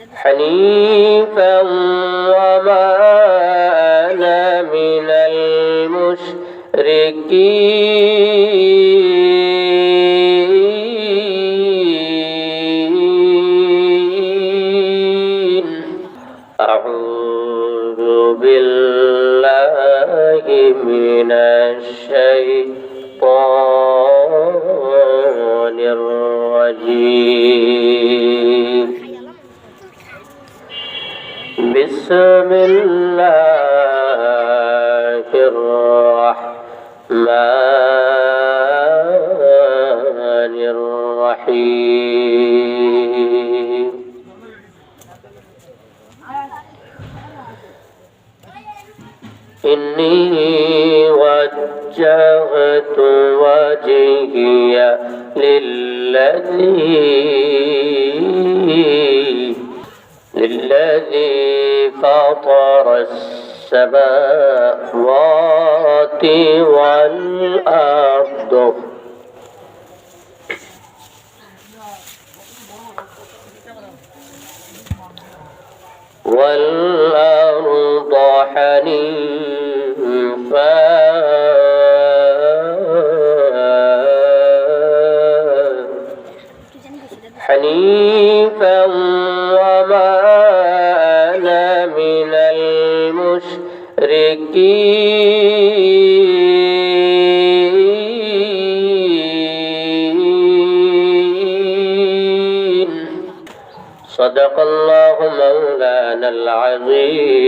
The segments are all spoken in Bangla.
حنيفا وما أنا من المشركين أعوذ بالله من الشيطان الرجيم بسم الله الرحمن الرحيم إني وجهت وجهي للذي فطر السماوات والأرض حنيفا وما أنا من المشركين صدق الله مولانا العظيم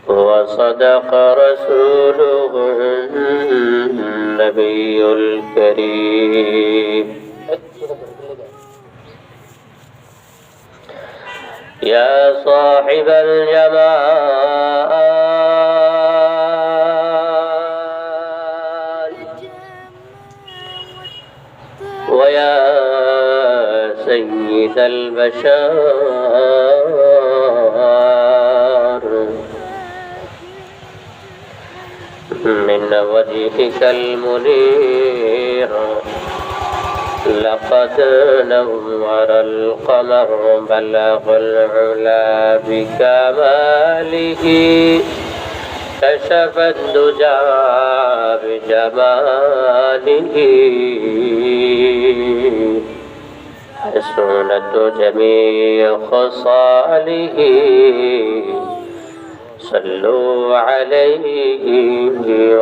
وصدق رسوله النبي الكريم يا صاحب الجمال ويا سيد البشر من وجهك المنير لقد نور القمر بلغ العلا بكماله كشف الدجى بجماله حسنت جميع خصاله صلوا عليه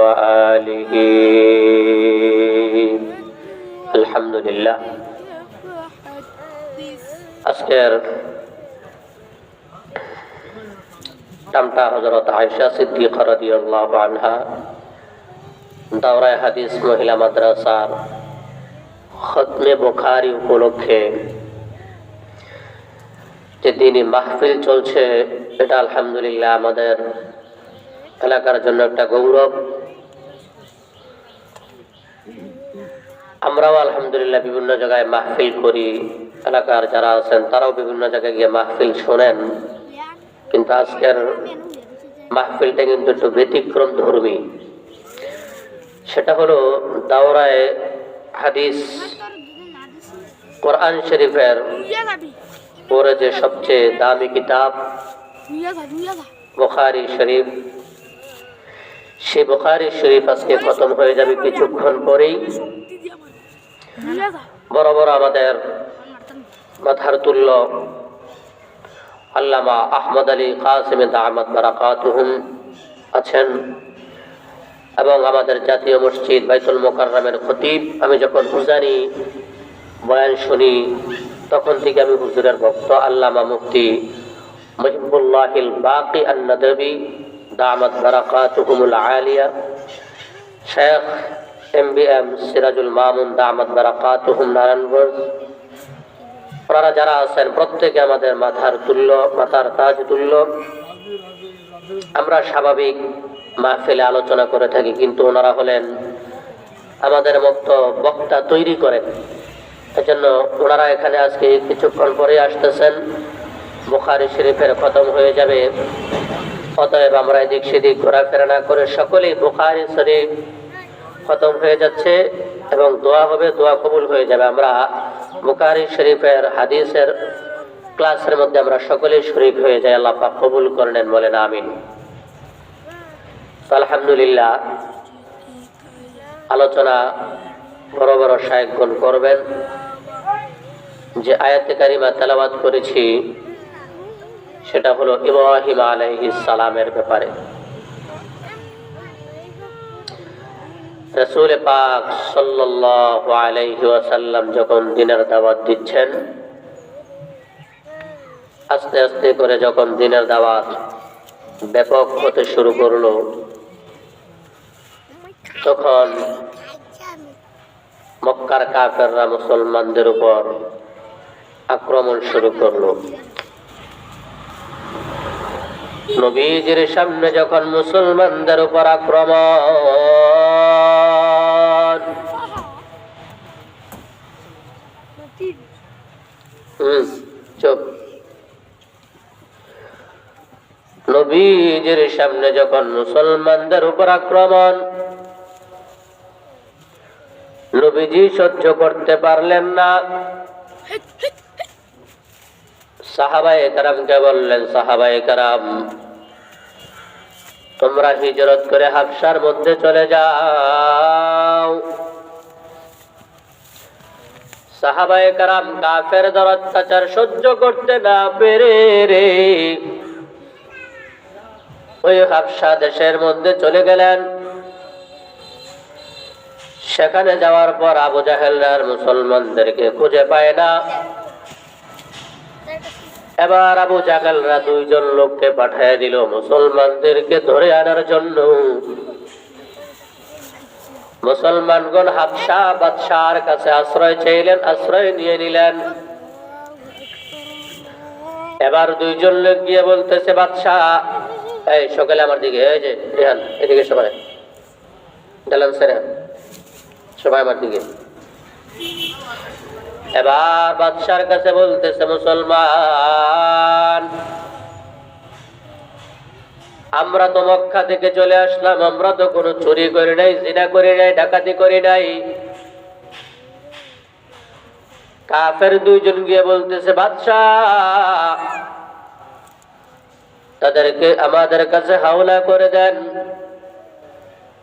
وآله আলহামদুলিল্লাহ। আজকের নামটা হযরত আয়েশা সিদ্দিকা রাদিয়াল্লাহু আনহা দাওরায়ে হাদিস মহিলা মাদ্রাসার খতমে বুখারী উপলক্ষে যে দিনী মাহফিল চলছে, এটা আলহামদুলিল্লাহ আমাদের এলাকার জন্য একটা গৌরব। আমরাও আলহামদুলিল্লাহ বিভিন্ন জায়গায় মাহফিল করি, এলাকার যারা আছেন তারাও বিভিন্ন জায়গায় গিয়ে মাহফিল শোনেন, কিন্তু আজকের মাহফিলটা কিন্তু একটু ব্যতিক্রম ধর্মী। সেটা হলো দাওরায়ে হাদিস কোরআন শরীফের পরে যে সবচেয়ে দামি কিতাব বুখারী শরীফ, সেই বুখারী শরীফ আজকে খতম হয়ে যাবে কিছুক্ষণ পরেই। বড় বড় আমাদের মাথার তুল্য আল্লামা আহমদ আলী কাসিম দামাত বারাকাতুহুম আছেন, এবং আমাদের জাতীয় মসজিদ বাইতুল মোকাররমের খতিব। আমি যখন হুজানি বয়ান শুনি তখন থেকে আমি হুজুরের ভক্ত আল্লামা মুফতি মুহিবুল্লাহিল বাকি আন-নাদবী দামাত বারাকাতুহুমুল আলিয়া, শেখ MBM সিরাজুল মামুন দামাত বারাকাতুহুম নারায়ণগঞ্জ, ওনারা যারা আছেন প্রত্যেকে আমাদের মাথার তুল্য, মাথার তাজ তুল্য। আমরা স্বাভাবিক মাহফিলে আলোচনা করে থাকি, কিন্তু ওনারা হলেন আমাদের মতো বক্তা তৈরি করেন। এজন্য ওনারা এখানে আজকে কিছুক্ষণ পরে আসতেছেন, বুখারী শরীফের খতম হয়ে যাবে। অতএব আমরা এদিক সেদিক ঘোরাফেরা না করে সকলেই বুখারী শরীফ খতম হয়ে যাচ্ছে এবং দোয়া হবে, দোয়া কবুল হয়ে যাবে। আমরা বুখারী শরীফের হাদিসের ক্লাসের মধ্যে আমরা সকলেই শরীক হয়ে যাই। আল্লাহ পাক কবুল করেন, বলেন আমিন। আলহামদুলিল্লাহ, আলোচনা বড় বড় শায়েখগণ করবেন। যে আয়াতে কারিমা তেলাওয়াত করেছি সেটা হলো ইব্রাহিম আলাইহিস সালামের ব্যাপারে। রাসূল পাক সাল্লাল্লাহু আলাইহি ওয়াসাল্লাম যখন দ্বীনের দাওয়াত দিচ্ছেন, আস্তে আস্তে করে যখন দ্বীনের দাওয়াত ব্যাপক হতে শুরু করলো, তখন মক্কার কাফেররা মুসলমানদের উপর আক্রমণ শুরু করলো। নবীজির সামনে যখন মুসলমানদের উপর আক্রমণ, চুপ, নবীজির সামনে যখন মুসলমানদের উপর আক্রমণ, নবীজি সহ্য করতে পারলেন না। সাহাবায়ে কেরামকে বললেন, সাহাবায়ে কেরাম তোমরা হিজরত করে হাবশার মধ্যে চলে যাও। সাহাবায়ে কেরাম কাফেরদের অত্যাচার সহ্য করতে না পেরে ওই হাবশা দেশের মধ্যে চলে গেলেন। সেখানে যাওয়ার পর আবু জাহেলরা মুসলমানদেরকে খুঁজে পায় না। এবার আবু জাহেলরা দুইজন লোককে পাঠিয়ে দিল মুসলমানদেরকে ধরে আনার জন্য। মুসলমানগণ হাবশা বাদশার কাছে আশ্রয় চাইলেন, আশ্রয় নিয়ে নিলেন। এবার দুইজন লোক গিয়ে বলতেছে, বাদশাহ এই সকালে আমার দিকে, এই যে রেহান এদিকে সবাই ডালান সেরা সবাই আমার দিকে। এবার বাদশার কাছে বলতেছে, মুসলমান আমরা তো মক্কা থেকে চলে আসলাম, আমরা তো কোনো চুরি করি নাই, জিনা করি নাই, ডাকাতি করি নাই। কাফের দুইজন গিয়ে বলতেছে, বাদশাহ তাদেরকে আমাদের কাছে হাওলা করে দেন।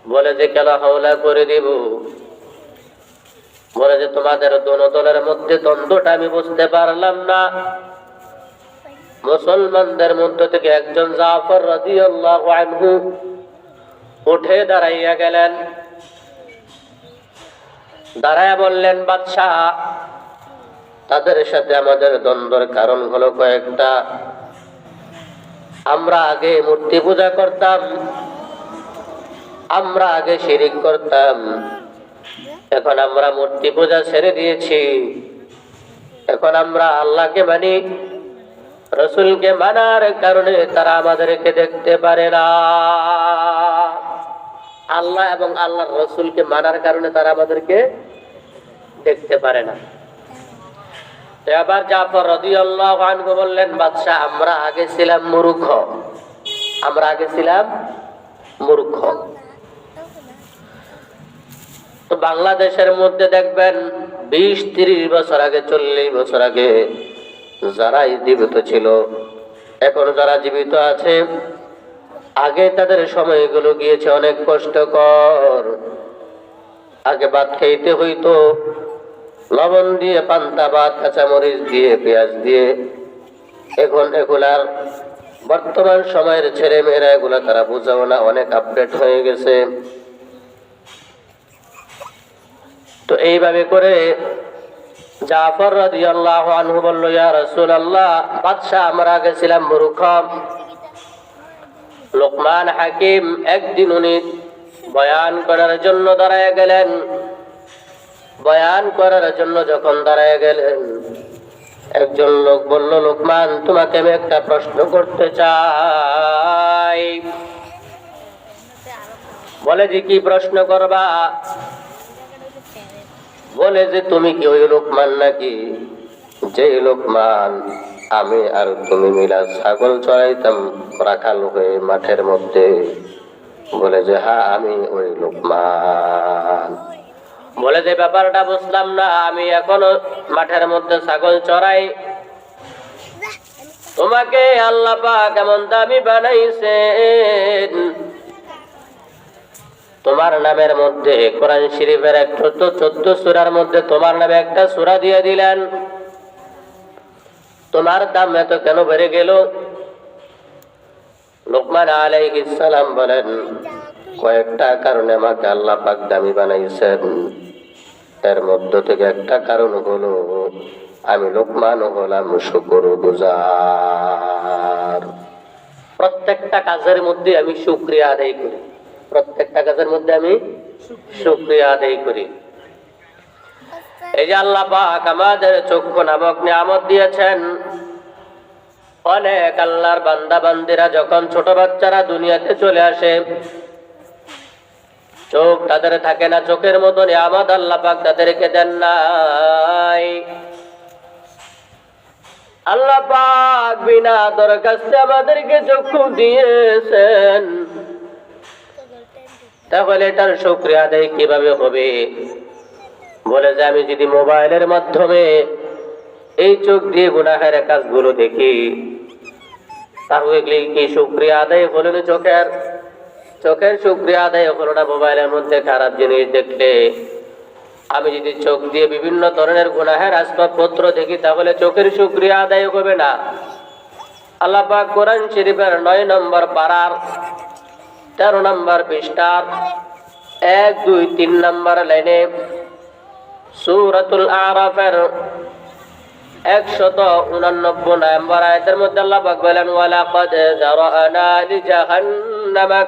বলে যে কেন হাওলা করে দিব? বলে যে তোমাদের দোনো দলের মধ্যে দ্বন্দ্বটা আমি বুঝতে পারলাম না। মুসলমানদের মধ্যে থেকে একজন জাফর রাদিয়াল্লাহু আনহু উঠে দাঁড়াইয়া গেলেন। দাঁড়ায়া বললেন, বাদশাহ তাদের সাথে আমাদের দ্বন্দ্বের কারণ হলো কয়েকটা। আমরা আগে মূর্তি পূজা করতাম, আমরা আগে শিরিক করতাম, এখন আমরা মূর্তি পূজা ছেড়ে দিয়েছি। এখন আমরা আল্লাহকে মানি, রাসূলকে মানার কারণে তারা আমাদেরকে দেখতে পারে না। আল্লাহ এবং আল্লাহর রাসূলকে মানার কারণে তারা আমাদেরকে দেখতে পারে না। এবার জাফর রাদিয়াল্লাহু আনহু বললেন, বাদশাহ আমরা আগে ছিলাম মূর্খ, আমরা আগে ছিলাম মূর্খ। তো বাংলাদেশের মধ্যে দেখবেন 20-30 বছর আগে, 40 বছর আগে যারা জীবিত ছিল, এখন যারা জীবিত আছে, আগে তাদের সময়গুলো গিয়েছে অনেক কষ্টকর। আগে ভাত খাইতে হইতো লবণ দিয়ে, পান্তা ভাত, কাঁচামরিচ দিয়ে, পেঁয়াজ দিয়ে। এখন এগুলার বর্তমান সময়ের ছেলে মেয়েরা এগুলা তারা বুঝাও না, অনেক আপডেট হয়ে গেছে। তো এইভাবে করে জাফর রাদিয়াল্লাহু আনহু বলল, ইয়া রাসূলুল্লাহ বাদশা আমরা আগে ছিলাম মূর্খ। লোকমান হাকিম একদিন উনি বয়ান করার জন্য দাঁড়ায় গেলেন। বয়ান করার জন্য যখন দাঁড়ায় গেলেন, একজন লোক বলল, লোকমান তোমাকে আমি একটা প্রশ্ন করতে চাই। বলে যে কি প্রশ্ন করবা? বলে যে তুমি কি ওই লোকমান নাকি যে লোকমান আমি আর তুমি মিলা ছাগল চড়াইতাম রাখাল হয়ে মাঠের মধ্যে? বলে যে হ্যাঁ আমি ওই লোকমান। বলে যে ব্যাপারটা বুঝলাম না, আমি এখনো মাঠের মধ্যে ছাগল চড়াই, তোমাকে আল্লাহ পাক এমন দামি বানাইছেন, তোমার নামের মধ্যে কোরআন শরীফের 14 সূরার মধ্যে তোমার নামে একটা সূরা দিয়ে দিলেন, তোমার দাম এত কেন বেড়ে গেল? লোকমান আলাইহিস সালাম বলেন, কয়েকটা কারণে আমাকে আল্লাহ পাক দামি বানাইছেন, এর মধ্য থেকে একটা কারণ হলো আমি লোকমান হলাম শুকরগুজার। প্রত্যেকটা কাজের মধ্যে আমি শুকরিয়া আদায় করি, প্রত্যেকটা কাজের মধ্যে আমি শুকরিয়া আদায় করি। এই যে আল্লাহ পাক আমাদের চক্ষু নামক নিয়ামত দিয়েছেন, অনেক আল্লাহর বান্দা বান্দিরা যখন ছোট বাচ্চারা দুনিয়াতে চলে আসে, চোখ তাদের থাকে না, চোখের মতো নিয়ামত আল্লাহ পাক তাদেরকে দেন নাই। আল্লাহ পাক বিনা দরখাস্তে আমাদেরকে চক্ষু দিয়েছেন, তাহলে এটার শুকরিয়া আদায় কিভাবে হবে? বলে যে আমি যদি মোবাইলের মাধ্যমে এই চোখ দিয়ে গুনাহের কাজগুলো দেখি, তাহলে কি শুকরিয়া আদায় হলো না? চোখের শুকরিয়া আদায় হলো না। মোবাইলের মধ্যে খারাপ জিনিস দেখলে, আমি যদি চোখ দিয়ে বিভিন্ন ধরনের গুনাহের আসবাবপত্র দেখি, তাহলে চোখের শুকরিয়া আদায় হবে না। আল্লাহ পাক কোরআন শরীফের 9 নম্বর পারার 13 নম্বর পৃষ্ঠার 1, 2, 3 নম্বর লাইনে সূরাতুল আরাফের 189 নম্বর আয়াতের মধ্যে আল্লাহ পাক বলেন, ওয়ালাকাদ যারানা লিজাহান্নামা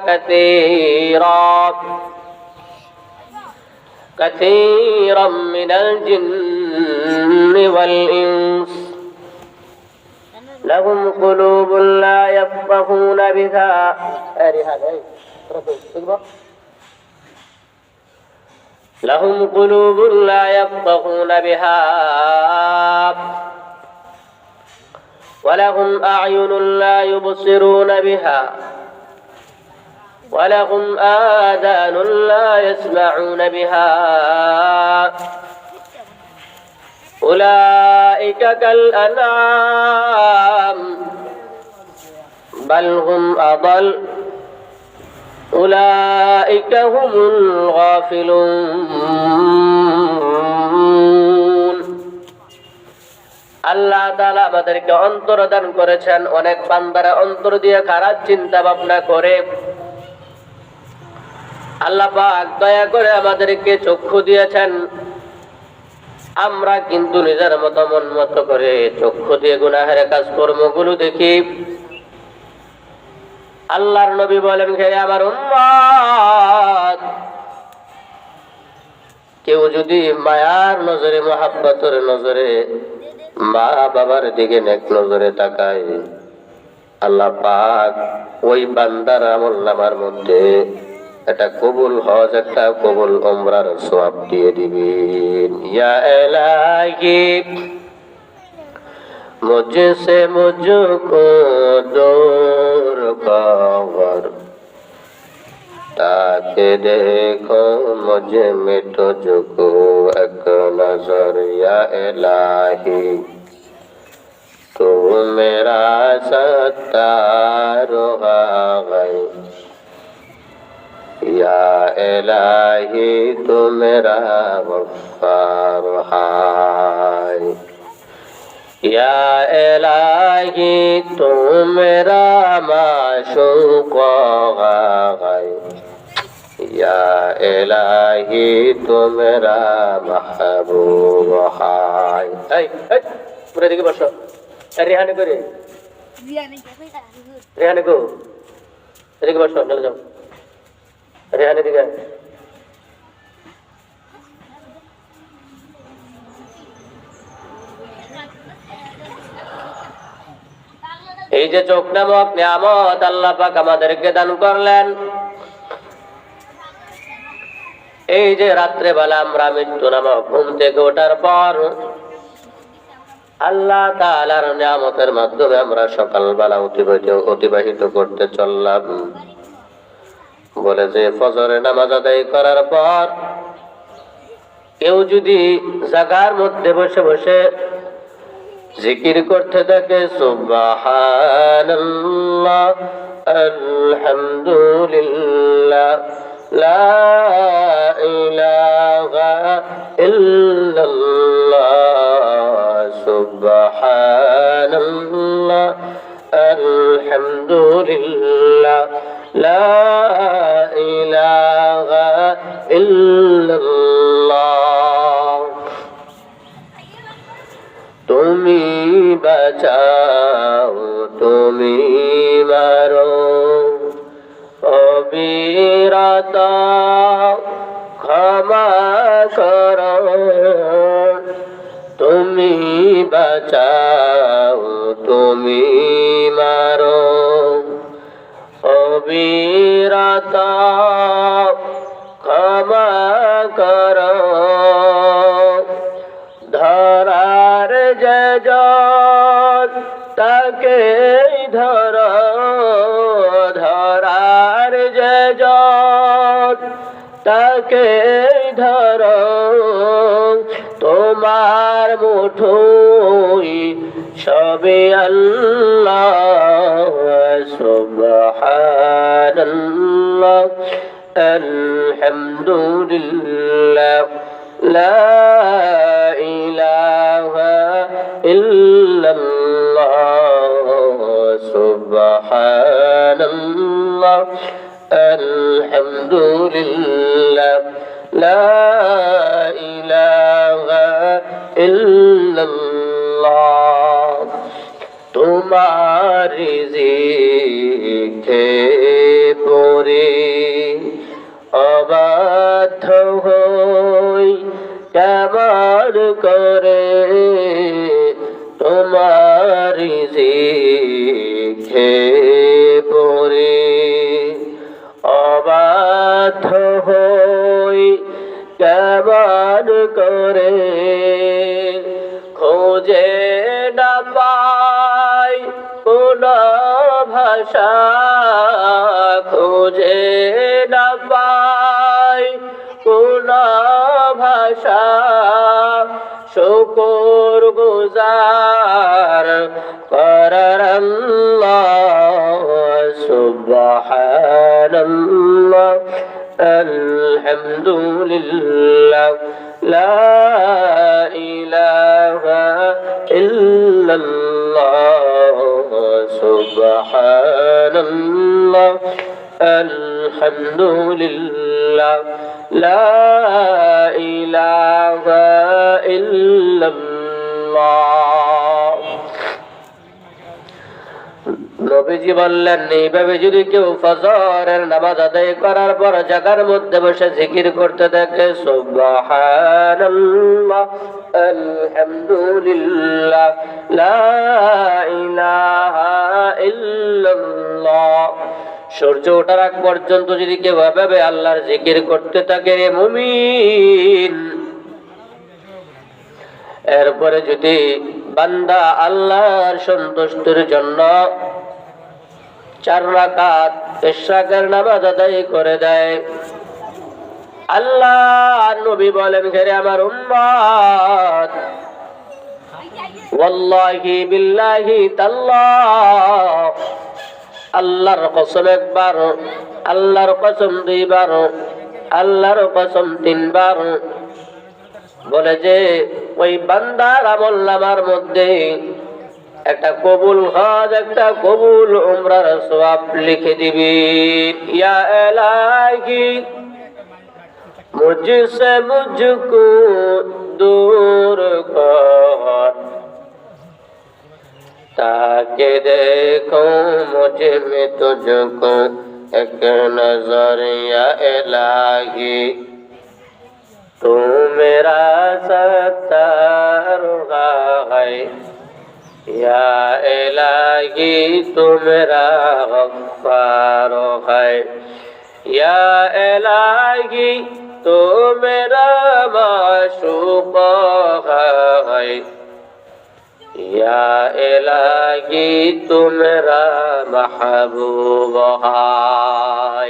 কাসীরাম মিনাল জিন্নি ওয়াল ইনস লাহুম কুলুবুন লা ইয়াফকাহুনা বিহা لهم قلوب لا يفقهون بها ولهم أعين لا يبصرون بها ولهم آذان لا يسمعون بها أولئك كالأنعام بل هم أضل أولئك هم الغافلون। আল্লাহ তাআলা আমাদেরকে অন্তর দান করেছেন, অনেক বান্দারা অন্তর দিয়ে খারাপ চিন্তা ভাবনা করে। আল্লাহ পাক দয়া করে আমাদেরকে চক্ষু দিয়েছেন, আমরা কিন্তু নিজের মতো মন মতো করে চক্ষু দিয়ে গুনাহের কাজকর্মগুলো দেখি। আল্লাহর নবী বলেন, হে আমার উম্মত, কেউ যদি মায়ার নজরে, মহাব্বতের নজরে মা বাবার দিকে নেক নজরে তাকায়, আল্লাহ পাক ওই বান্দার আমলনামার মধ্যে একটা কবুল হজ, একটা কবুল উমরার সওয়াব দিয়ে দিবেন। ইয়া ইলাহি मुझसे मुझको दूर कर, ताकि देखो मुझे में तुझको एक नजर। या इलाही तू मेरा सत्तार है, या इलाही तू मेरा गफ्फार है, या इलाही तू मेरा माशूक है, या इलाही तू मेरा महबूब है। पूरे दिखे बसो, रेहाने को रे, रेहाने को এদিকে বসো, চলে যাও, রেহানে দিকে। এই যে চোখ নামক নিয়ামত আল্লাহ পাক আমাদেরকে দান করলেন, এই যে রাত্রে বেলা আমরা মৃত্যু নামক ঘুম থেকে ওঠার পর আল্লাহ তাআলার নিয়ামতের মাধ্যমে আমরা সকালবেলা অতিবাহিত করতে চললাম। বলে যে ফজরের নামাজ আদায় করার পর কেউ যদি জায়গার মধ্যে বসে বসে জিকির করতে থাকে সুবহানাল্লাহ আলহামদুলিল্লাহ লা ইলাহা ইল্লাল্লাহ সুবহানাল্লাহ আলহামদুলিল্লাহ লা ইলাহা ইল্লাল্লাহ তুমি বাঁচাও তুমি মারো অবিরত ক্ষমা করো তুমি বাঁচাও তুমি মারো অবিরত ক্ষমা করো ধরার যে জন তাকে ধর ধরার যে জন তাকে ধর তোমার মুঠোই সবে আল্লাহ সুবহানাল্লাহ আলহামদুলিল্লাহ লা ইলাহা ইল্লাল্লাহ সুবহানাল্লাহ আলহামদুলিল্লাহ লা ইলাহা ইল্লাল্লাহ তোমার রিজিকে পরে অবাধ্য হই কেমন করে তোমার রিজিকে পরে অবাধ্য হই কেমন করে খোঁজে না পাই কোন ভাষা খোঁজে না পাই কোন ভাষা শুকর গুজার করার আল্লাহ সুবহানাল্লাহ আলহামদুলিল্লাহ লা ইলাহা ইল্লাল্লাহ সুবহানাল্লাহ আলহামদুলিল্লাহ লা ইলাহা ইল্লাল্লাহ নবীজি বললেন এইভাবে যদি কেউ ফজরের নামাজ আদায় করার পর জায়গার মধ্যে বসে জিকির করতে থাকে সুবহানাল্লাহ আলহামদুলিল্লাহ লা ইলাহা ইল্লাল্লাহ সূর্য ওঠার আগ পর্যন্ত যদি কেউ এভাবে আল্লাহর জিকির করতে থাকে রে মুমিন এরপরে যদি বান্দা আল্লাহর সন্তুষ্টির জন্য 4 রাকাত ইশরাকের নামাজ আদায় করে দেয় আল্লাহ নবী বলেন হে আমার উম্মত ওয়াল্লাহি বিল্লাহি তাল্লাহ আল্লাহর কসম একবার আল্লাহর কসম 2 বার আল্লাহর কসম 3 বার বলে যে ওই বান্দার আমলনামার মধ্যে একটা কবুল হজ একটা কবুল উমরার সওয়াব লিখে দিবি ইয়া ইলাহি মুঝসে মুঝকো দূর কর ताकि देखो मुझे में तुझको एक नजर या इलाही तू मेरा सत्तार है या इलाही तू मेरा गफ्फार है या इलाही तू मेरा माशूक है या इलाही तू मेरा महबूब है।